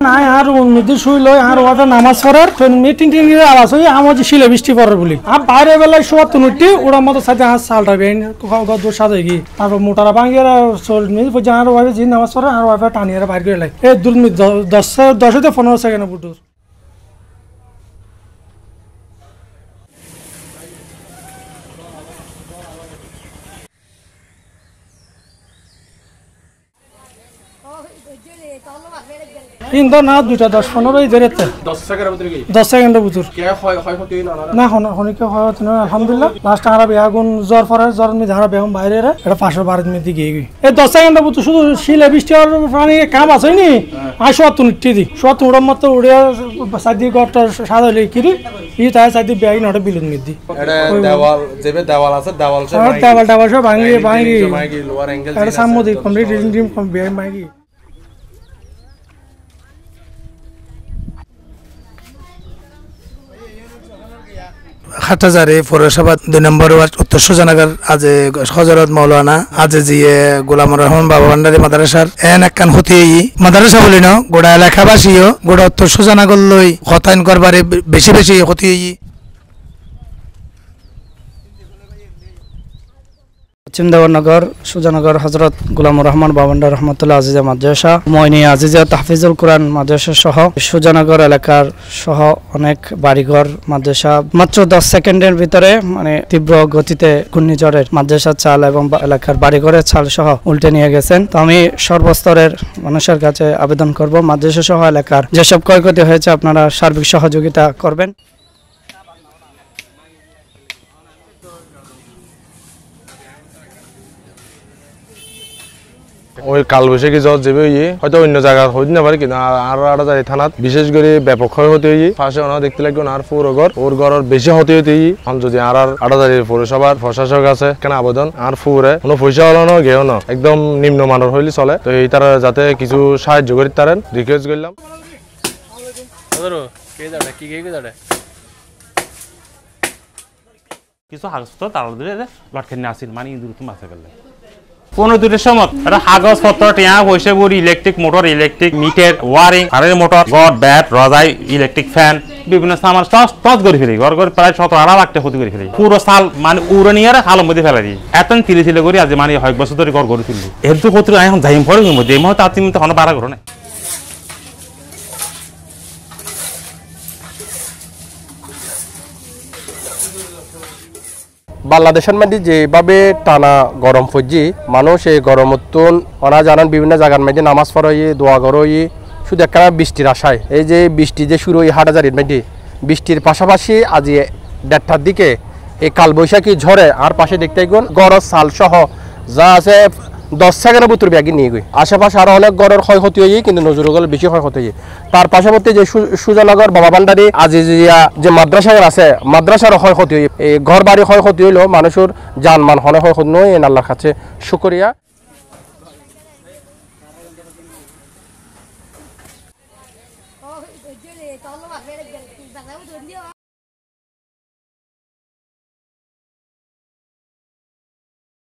নাই আর নদী শুই লই আর ওটা নামাজ পড়ার মিটিং টিং আলাস হই আমার শিলে বৃষ্টি পড়ার বলি আর বাইরে বেলায় শোয়া তুনুটি ওরা মতো সাথে হাত সালটা বেন গদর সাথে গিয়ে তারপর মোটারা ভাঙিয়ে চল মিনিট আর ওয়াইফে যে নামাজ পড়ে আর ওয়াইফে টানিয়ে বাইর করে লাই এই 10-15 সেকেন্ড বুটুর কিন্তু না 2:10-15 ধরেতে 10 সেকেন্ডের ভিতর না হনিকে হয় না আলহামদুলিল্লাহ লাস্ট আর বেগুন জ্বর পরে জ্বর মি ধারা বেগুন বাইরে রে এটা 512 মিনিট গিয়ে গই এই 10 সেকেন্ডের ভিতর শুধু শিলে বৃষ্টি আর পানি কাম আছে নি আইসো তুনিটি দি সত উড়ম মত উড়ে সাদি গটটা সাদা লিখিরি ই তাই সাদি বেগ নটা বিলুন মিদি এটা দেওয়াল যেবে দেওয়াল আছে দেওয়াল সব ভাঙি লোয়ার অ্যাঙ্গেল এটা সামনে কমপ্লিট রিম কম বেগ ভাঙি হাটহাজারী পৌরসভা 2 নম্বর ওয়ার্ড উত্তর সুজানগর আজ হজরত মৌলানা আজ জিয়ে গোলামুর রহমান বাবা ভান্ডারী মাদ্রাসার এন একখান হতি মাদ্রাসা বলি ন গোড়া এলাকাবাসীও গোড়া উত্তর সুজানগর লই হতায়ন করবারে বেশি বেশি হতি পশ্চিম দেওয়ানগর সুজানগর হজরত গোলামুর রহমান বাবান্ডার রহমতুল্লাহ আজিজা মাদ্রাসা ময়নি আজিজা তাহফিজুল কোরআন মাদ্রাসা সহ সুজানগর এলাকার সহ অনেক বাড়িঘর মাদ্রাসা মাত্র 10 সেকেন্ডের ভিতরে মানে তীব্র গতিতে ঘূর্ণিঝড়ের মাদ্রাসার চাল এবং এলাকার বাড়িঘরের চাল সহ উল্টে নিয়ে গেছেন। তো আমি সর্বস্তরের মানুষের কাছে আবেদন করব মাদ্রাসা সহ এলাকার যেসব ক্ষয়ক্ষতি হয়েছে আপনারা সার্বিক সহযোগিতা করবেন। ওই কালবৈশাখী জ্বর যাবে হয়তো অন্য জায়গার হইতে না পারে কিন্তু আর আড়াজারি থানাত বিশেষ করে ব্যাপক ক্ষয় হতে পাশে ওনা দেখতে লাগবে আর পৌরঘর ওর ঘরের বেশি হতে যদি আর আড়াজারি পৌরসভার প্রশাসক আছে কেন আবেদন আর ফুরে কোনো পয়সা হলো না গেও না একদম নিম্নমানের হইলে চলে তো এই তারা যাতে কিছু সাহায্য করি তারেন রিকোয়েস্ট করলাম। কিছু কাগজপত্র তারা লটখানি আসিল মানে ইঁদুর তো মাথা গেলে 15-2 সময় এটা কাগজপত্র টিয়া পয়সা বড়ি electric motor electric meter wiring current motor গড ব্যাট রজাই ইলেকট্রিক ফ্যান বিভিন্ন সামান টস করে ফেলি ঘর ঘর প্রায় 17-18 লাখ টাকা ক্ষতি করে ফেলি পুরো সাল মানে উড়নিয়ার হালের মধ্যে ফেলা দিই এত তিলে করে আজ মানে 1 বছর ধরে ঘর গড়ে তুললি এর তো ক্ষতি এখন যাইম পরে মধ্যে এই মুহূর্তে আপনি তখন বাড়া করো না। বাংলাদেশের মধ্যে যেভাবে টানা গরম পড়ছি মানুষ এই গরম ওনা জানান বিভিন্ন জায়গার মধ্যে নামাজ পড়াই দোয়া করই শুধু একটা বৃষ্টির আশায় এই যে বৃষ্টি যে শুরু হয় হাটহাজারীর মধ্যে বৃষ্টির পাশাপাশি আজ 1:30টার দিকে এই কালবৈশাখী ঝড়ে আর পাশে দেখতে গুন গড় চাল সহ যা আছে 10 সেকেন্ডের ভিতর ব্যাগে নিয়ে গই আশেপাশে আরো অনেক গড়ের ক্ষয়ক্ষতি হয়ে কিন্তু নজরুল বেশি ক্ষয়ক্ষতি হয়ে তার পাশাপাশি যে সুজানগর বাবা ভান্ডারী আজিজিয়া যে মাদ্রাসার আছে মাদ্রাসারও ক্ষয়ক্ষতি হয়ে এই ঘর বাড়ি ক্ষয়ক্ষতি হইলো মানুষের জানমান হনে ক্ষয়ক্ষতি নয় এন আল্লাহর কাছে শুকরিয়া।